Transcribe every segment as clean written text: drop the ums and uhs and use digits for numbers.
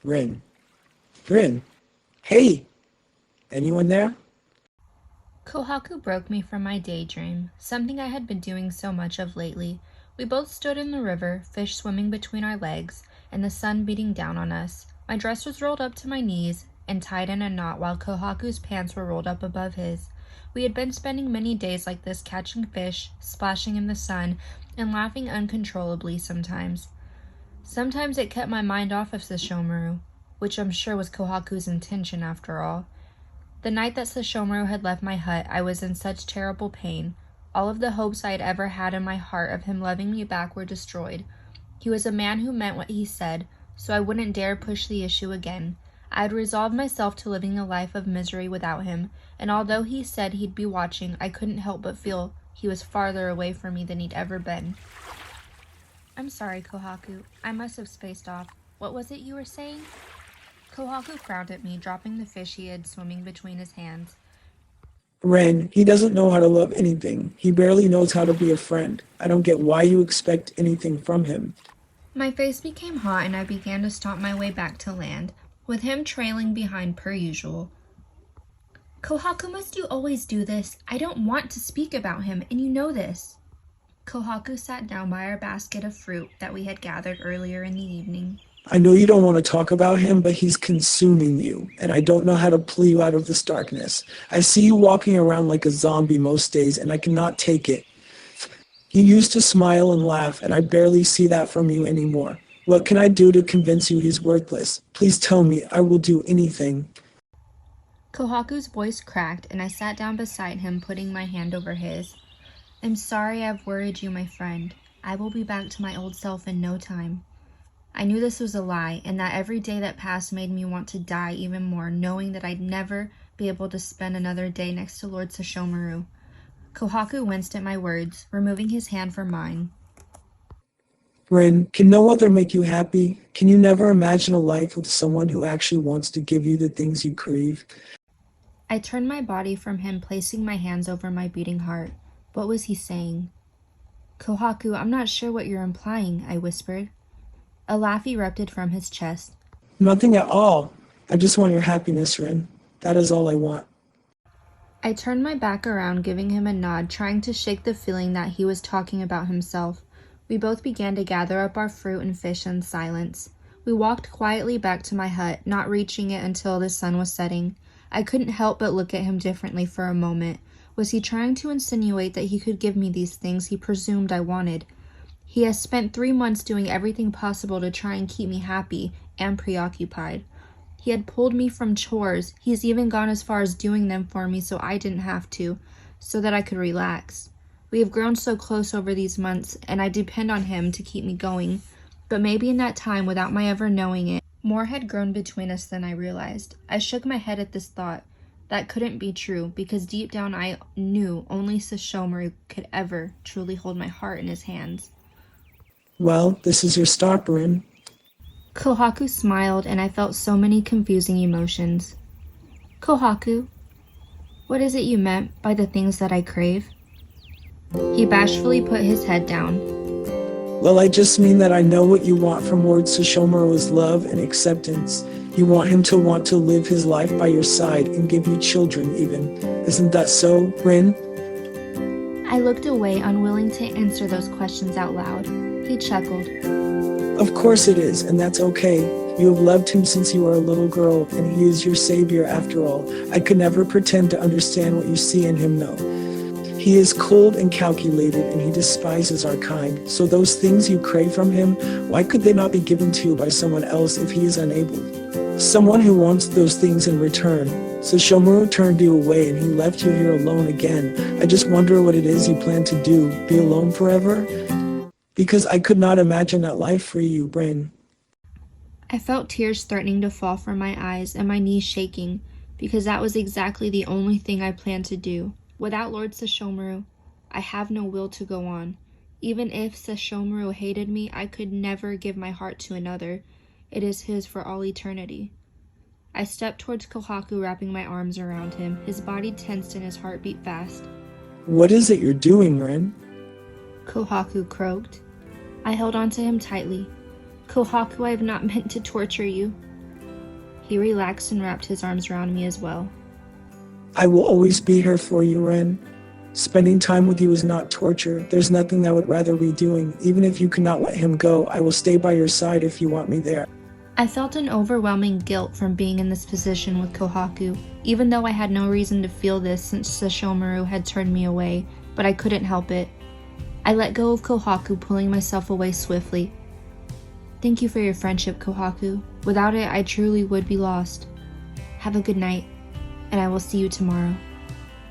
Rin. Rin. Hey! Anyone there? Kohaku broke me from my daydream, something I had been doing so much of lately. We both stood in the river, fish swimming between our legs, and the sun beating down on us. My dress was rolled up to my knees and tied in a knot while Kohaku's pants were rolled up above his. We had been spending many days like this catching fish, splashing in the sun, and laughing uncontrollably sometimes. Sometimes it kept my mind off of Sesshomaru, which I'm sure was Kohaku's intention after all. The night that Sesshomaru had left my hut, I was in such terrible pain. All of the hopes I had ever had in my heart of him loving me back were destroyed. He was a man who meant what he said, so I wouldn't dare push the issue again. I had resolved myself to living a life of misery without him, and although he said he'd be watching, I couldn't help but feel he was farther away from me than he'd ever been. I'm sorry, Kohaku. I must have spaced off. What was it you were saying? Kohaku frowned at me, dropping the fish he had swimming between his hands. Ren, he doesn't know how to love anything. He barely knows how to be a friend. I don't get why you expect anything from him. My face became hot and I began to stomp my way back to land, with him trailing behind per usual. Kohaku, must you always do this? I don't want to speak about him, and you know this. Kohaku sat down by our basket of fruit that we had gathered earlier in the evening. I know you don't want to talk about him, but he's consuming you, and I don't know how to pull you out of this darkness. I see you walking around like a zombie most days, and I cannot take it. You used to smile and laugh, and I barely see that from you anymore. What can I do to convince you he's worthless? Please tell me. I will do anything. Kohaku's voice cracked, and I sat down beside him, putting my hand over his. I'm sorry I've worried you, my friend. I will be back to my old self in no time. I knew this was a lie, and that every day that passed made me want to die even more, knowing that I'd never be able to spend another day next to Lord Sesshomaru. Kohaku winced at my words, removing his hand from mine. Ren, can no other make you happy? Can you never imagine a life with someone who actually wants to give you the things you crave? I turned my body from him, placing my hands over my beating heart. What was he saying? Kohaku, I'm not sure what you're implying, I whispered. A laugh erupted from his chest. Nothing at all. I just want your happiness, Ren. That is all I want. I turned my back around, giving him a nod, trying to shake the feeling that he was talking about himself. We both began to gather up our fruit and fish in silence. We walked quietly back to my hut, not reaching it until the sun was setting. I couldn't help but look at him differently for a moment. Was he trying to insinuate that he could give me these things he presumed I wanted? He has spent 3 months doing everything possible to try and keep me happy and preoccupied. He had pulled me from chores. He's even gone as far as doing them for me so I didn't have to, so that I could relax. We have grown so close over these months, and I depend on him to keep me going. But maybe in that time, without my ever knowing it, more had grown between us than I realized. I shook my head at this thought. That couldn't be true, because deep down I knew only Sesshomaru could ever truly hold my heart in his hands. Well, this is your start, Ren. Kohaku smiled, and I felt so many confusing emotions. Kohaku, what is it you meant by the things that I crave? He bashfully put his head down. Well, I just mean that I know what you want from Lord Sesshomaru's love and acceptance. You want him to want to live his life by your side and give you children even. Isn't that so, Rin? I looked away, unwilling to answer those questions out loud. He chuckled. Of course it is, and that's okay. You have loved him since you were a little girl, and he is your savior after all. I could never pretend to understand what you see in him, though. He is cold and calculated, and he despises our kind. So those things you crave from him, why could they not be given to you by someone else if he is unable? Someone who wants those things in return. So Shomaru turned you away and he left you here alone again. I just wonder what it is you plan to do. Be alone forever? Because I could not imagine that life for you, Brain. I felt tears threatening to fall from my eyes and my knees shaking, because that was exactly the only thing I planned to do. Without Lord Sesshomaru, I have no will to go on. Even if Sesshomaru hated me, I could never give my heart to another. It is his for all eternity. I stepped towards Kohaku, wrapping my arms around him. His body tensed and his heart beat fast. What is it you're doing, Ren? Kohaku croaked. I held on to him tightly. Kohaku, I have not meant to torture you. He relaxed and wrapped his arms around me as well. I will always be here for you, Ren. Spending time with you is not torture. There's nothing I would rather be doing. Even if you cannot let him go, I will stay by your side if you want me there. I felt an overwhelming guilt from being in this position with Kohaku, even though I had no reason to feel this since Sesshomaru had turned me away, but I couldn't help it. I let go of Kohaku, pulling myself away swiftly. Thank you for your friendship, Kohaku. Without it, I truly would be lost. Have a good night, and I will see you tomorrow.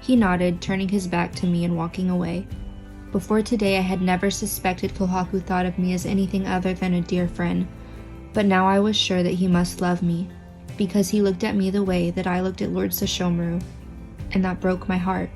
He nodded, turning his back to me and walking away. Before today, I had never suspected Kohaku thought of me as anything other than a dear friend, but now I was sure that he must love me, because he looked at me the way that I looked at Lord Sesshomaru, and that broke my heart.